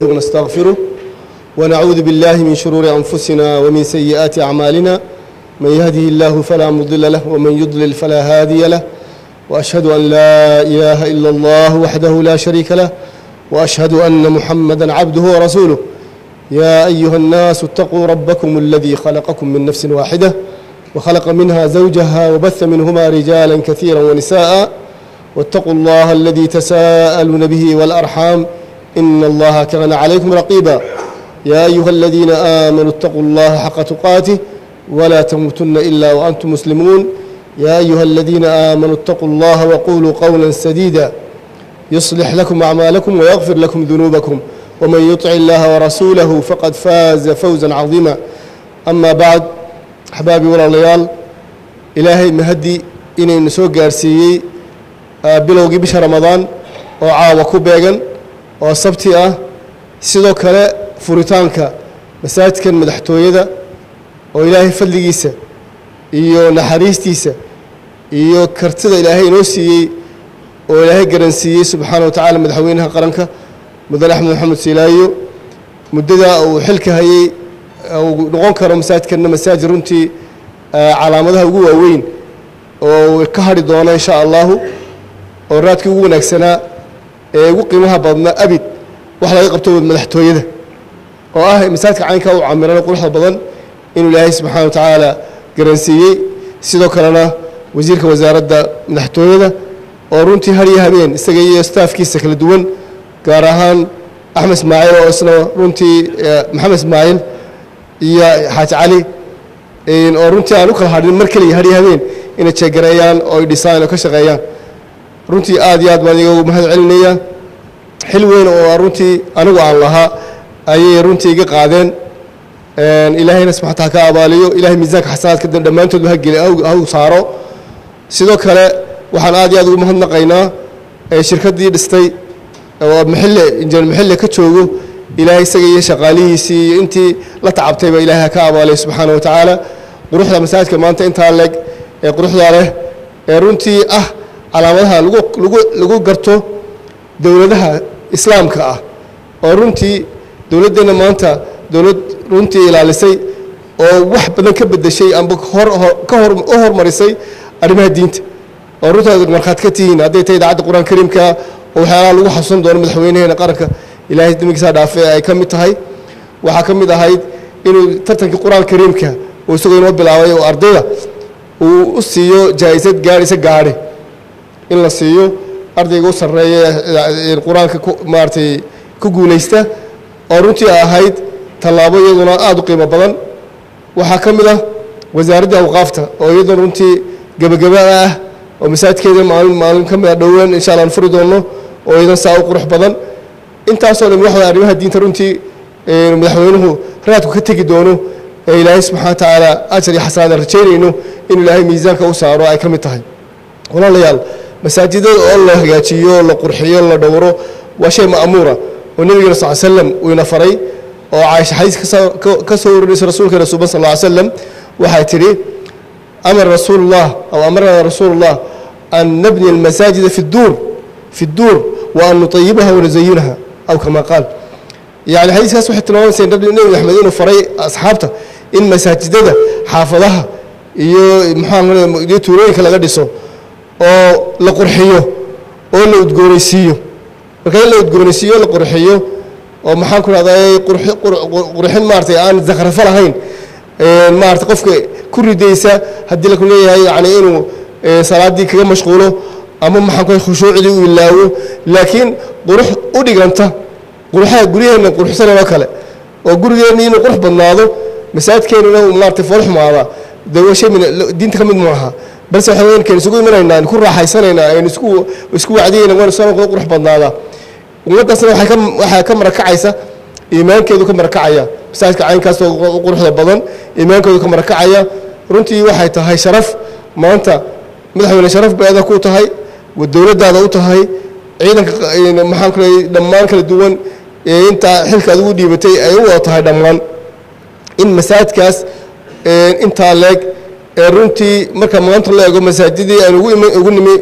ونستغفره ونعوذ بالله من شرور أنفسنا ومن سيئات أعمالنا من يهده الله فلا مضل له ومن يضلل فلا هادي له وأشهد أن لا إله إلا الله وحده لا شريك له وأشهد أن محمدا عبده ورسوله يا أيها الناس اتقوا ربكم الذي خلقكم من نفس واحدة وخلق منها زوجها وبث منهما رجالا كثيرا ونساء واتقوا الله الذي تساءلون به والأرحام إن الله كان عليكم رقيبا يا أيها الذين آمنوا اتقوا الله حق تقاته ولا تموتن إلا وأنتم مسلمون يا أيها الذين آمنوا اتقوا الله وقولوا قولا سديدا يصلح لكم أعمالكم ويغفر لكم ذنوبكم ومن يطع الله ورسوله فقد فاز فوزا عظيما أما بعد أحبابي والعليال إلهي مهدي إني نسوق قارسيي بلوغي بشهر رمضان وعاوة كوبيغن وصبتي sidoo kale furitaanka masaajidkan madaxtooyada oo ilaahay fadligiisa iyo naxariistiisa iyo kartida ilaahay inoo siiyey oo ilaahay garansiiyey subxaanahu wa tacaala madaxweynaha qaranka mudane axmed maxamed silaayo muddada uu xilka hayay uu noqon karo masaajidkanna masaajid runtii calaamadaha ugu waaweyn oo ka hadhi doona insha allahu oo raadkii ugu wanaagsanaa ee ugu qiimaha badna abid wax laga qabto madaxtooyada oo ah masaajidka caynka uu camiran quruxda badan inuu ilaahay subxaanahu wa tacaala garansiiyey sidoo kalena wasiirka wasaaradda madaxtooyada oo runtii har iyo habeen isaga iyo staafkiisa kala duwan gaar ahaan axmed ismaaciil oo isna runtii maxamed ismaaciil iyo xaaji cali oo runtii aan u kala hadhin mar kaliya har iyo habeen inay jeegareeyaan oo ay dhisaan oo ka shaqeeyaan runtii aad iyo aad baan iyaga mahad celinayaa xil weyn oo runtii anigu aan lahaa ayay runtii iga qaadeen ilaahayna subxaana taala ka abaaliyo ilaahay miisaanka xasanaadka dhammaantoodba ha saaro sidoo kale waxaan aad iyo aad ugu mahadnaqaynaa shirkaddii dhistay oo injineer maxille ka joogo ilaahay isaga iyo shaqaalihiisii iyo intii la tacabtayba ilaahay ha ka abaaliyo subxaana wa tacaala quruxda masaajidka maanta intaa leeg ee quruxda leh ee runtii ah calaamadaha lagu garto dowladaha islaamka ah oo runtii dowladdeena maanta dowlad runtii ilaalisay oo wax badan ka bedeshay amba u hormarisay arrimaha diinta oo runtii markhaati ka tihiin hadday tahay idaacadda qur-aan kariimka oo waxyaalaha lagu xasuusan doono madaxweynaheena qaranka ilaahay damigiisa dhaafe ay ka mid tahay waxaa ka mid ahayd inuu tartankii qur-aan kariimka oo isagoo inoo bilaabay oo ardayda uu u siiyo jaa'isad gaadhaysa gaadhe in la siiyo ardayga u sarreeya qur-aanka maaragtay ku guulaysta oo runtii ahayd tallaabo iyaduna aada u qiimo badan waxaa ka mid ah wasaaradda awqaafta oo iyaduna runtii gebagaba ah oo masaajidkeeda maalin ka mid a dhowaan insha allah aan furi doonno oo iyadan saa u qurux badan intaasoo dhan waxda arrimaha diinta runtii madaxweynuhu raadku ka tegi doono ee ilaahay subxana wa tacaala ajar iyo xasanaad aan rajaynayno inuu ilaahay miisaanka u saaro ay ka mid tahay walaalayaal masaajidada oo la hagaajiyo la qurxiyo la dhowro waa shay ma'muura oo nabigeena sal slam uu ina faray oo caaisha xadiis ka soo warinaysa rasuulkeena suuban sal lla slam waxay tidhi amara rasuulullah aw amarana rasuulullah an nabni almasaajida fi dduur wa an nutayibaha wanuzayinaha aw kama qaal yani xadiiskaas waxay tilmaamaysaa nabi maxamed inuu faray asxaabta in masaajidada xaafadaha iyo maxaa tuulooyinka laga dhiso oo la qurxiyo oo la udgoonaysiiyo marka in la udgoonaysiiyo la qurxiyo oo maxaan ku rahday qurxin maartay aan zakhrafo lahayn maartay qofka ku ridaysa haddii la ku leeyahay yani inuu salaadii kaga mashquulo ama maxaan ku khushuucdii u ilaawo laakiin qurux u dhiganta quruxaha guryaheena quruxsanoo kale oo gurigeena inuu qurux badnaado masaajidkeena maartay foolxumaada dee shay diinta ka mid maaha balse waxa weyn keen isugu imanaynaa ku raaxaysanaynaa aynu isku wacdiyayna waan soo qurux badnaada ummaddaasna waxaa ka marakacaysa iimaankeedu ka marakacaya masaajidka caynkaas oo quruxda badan iimaankeedu ka marakacaya runtii waxay tahay sharaf maanta madaxweyne sharaf bay adag ku tahay dowladdaada u tahay ciidanka maxaan ku leeyahay dhammaan kala duwan ee inta xilka aad ugu dhiibatay ay u wada tahay dhammaan in masaajidkaas intaa leeg runtii marka maanta la eego masaajidii aan ugu nimi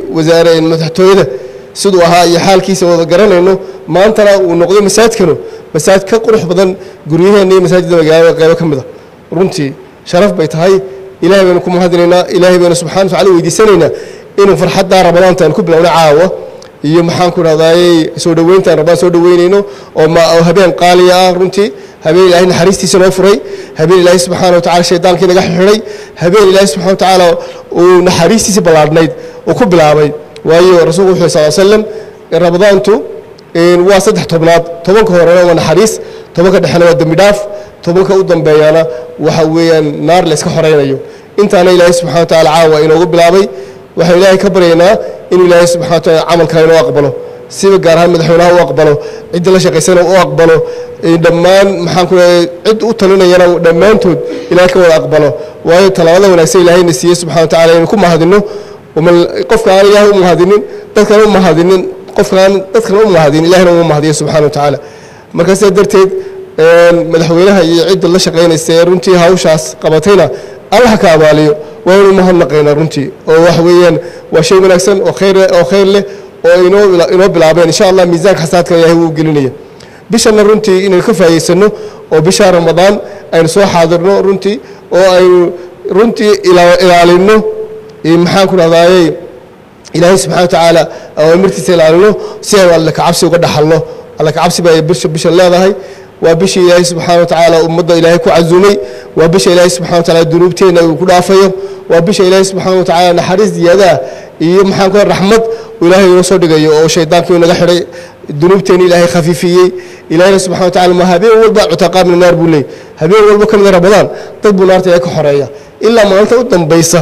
madaxtooyada sidoo ahaa iyo xaalkiisa wada garanayno maantana uu noqday masaajidkanu masaajid ka qurux badan guryaheena iyo masaajidda magaalada qaybo ka mid ah runtii sharaf bay tahay ilaahay baynu ku mahadinaynaa ilaahay baynu subxaanahu wa tacaala weydiisanaynaa inuu farxadda ramadaanta aan ku bilowno caawa iyo maxaan ku raadaayay soo dhaweynta ramadaan soo dhaweynayno oo habeen qaaliya ah runtii habeen ilaahay naxariistiisa noo furay habeen ilaahay subxaanahu wa tacaala shaydaankii naga xidhay habeen ilaahay subxaanahu wa tacaala uu naxariistiisa ballaadhnayd uu ku bilaabay waayo rasuulku wuxuu sal sallam ramadaantu waa 3 tobnaad tobanka horena waa naxariis tobanka dhexena waa dembi dhaaf tobanka u dambeeyana waxa weeyaan naar la iska xoreynayo intaana ilaahay subxaanahu wa tacaala caawa inoogu bilaabay waxaan ilaahay ka baryaynaa inuu ilaahay subxaanahu wa tacaala camalka inoo aqbalo siba gaar ahaan madaxweynaha u aqbalo cidda la shaqaysana u aqbalo dhammaan maxaan ku leeyahay cid u talinayana dhammaantood ilaahay ka wada aqbalo waayo talaabada wanaagsan ilaahayna siiyey subxaanahu wa tacaala inuu ku mahadino qofka aan ilaahay u mahadinin dadkana u mahadinin qofkaan dadkana u mahadin ilaahayna u mahadiyo subxaanahu wa tacaala marka sidaa darteed madaxweynaha iyo cidda la shaqaynaysa ee runtii hawshaas qabatayna allah ka abaaliyo waa inuu mahadnaqaynaa runtii oo wax weeyaan waa shay wanaagsan oo khayr leh oo inoo bilaabeen insha allah miisaanka xasaadka ilaahay wuu gelinaya bishana runtii inaynu ka faa'iidaysano oo bisha ramadaan aynu soo xaadirno runtii oo aynu runtii ilaalino maxaan ku rahdaayay ilaahay subxaanahu wa tacaala awaamirtiisa ilaalino si aynu alla ka cabsi uga dhaxalno alla ka cabsi baa bisha leedahay waa bishii ilaahay subxaanahu wa tacaala ummadda ilaahay ku cazumay waa bisha ilaahay subxaanahu wa tacaala dunuubteena uu ku dhaafayo waa bisha ilaahay subxaanahu wa tacaala naxariis ziyaada iyo maxaan ku raxmad ilaahay inoo soo dhigayo oo shaydaankii naga xidhay dunuubteena ilaahay khafiifiyey ilaahayna subxaanahu wa tacaala ma habeen walba cutaqaa min naar buu leeyahay habeen walba ka mid ramadaan dad buu naarta ka xoreeya ilaa maalinta u dambaysa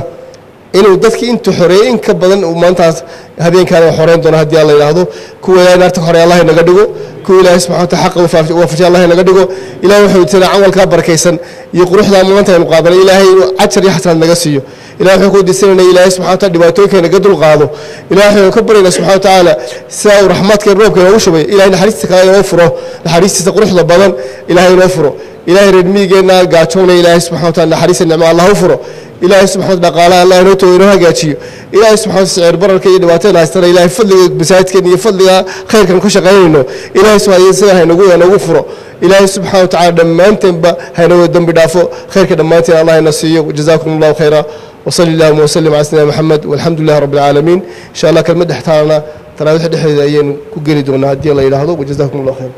inuu dadkii intuu xoreeyay in ka badan uu maantaas habeenkaana xoreyn doono haddii alla yidhaahdo kuwa ilaahay naarta ka xoreeya allah naga dhigo kuwa ilaahay subxaanahu wa tacaala xaqa waafajiya allah naga dhigo ilaahay wuxuu yidhi camalkaa barakaysan iyo quruxdaa maanta aynu qaadanay ilaahay cajar iyo xasanaad naga siiyo ilaahay wuxuu ku disanayna ilaahay subxaanahu wa tacaala dhibaatooyinka naga dul qaado ilaahay wuxuu ka baryaynaa subxaanahu wa tacaala sidaa uu raxmaadka roobka inoogu shubay ilaahay naxariistiisa kale inoo furo naxariistiisa quruxda badan ilaahay inoo furo ilaahay reer miyigeena gaajoonaya ilaahay subxaanahu wa tacaala naxariista nicmo allah u furo ilaahay subxaanahu dhaqaalaha allah inoo hagaajiyo ilaahay subxaanahu sicir bararka iyo dhibaatada haystana ilaahay fadliga masaajidkan iyo fadliga khayrkan ku shaqaynayno ilaahay subxaanahu haynagu furo ilaahay subxaanahu wa tacaala dhammaanteenba haynagu dambi dhaafo khayrka dhammaanteen allah ina siiyo jazaakum allahu khayra وصلى اللهم وسلم على سيدنا محمد والحمد لله رب العالمين إن شاء الله كلمة احتارنا تراويح دحية أيين كجري دونا هدي الله يلاهضو وجزاكم الله خير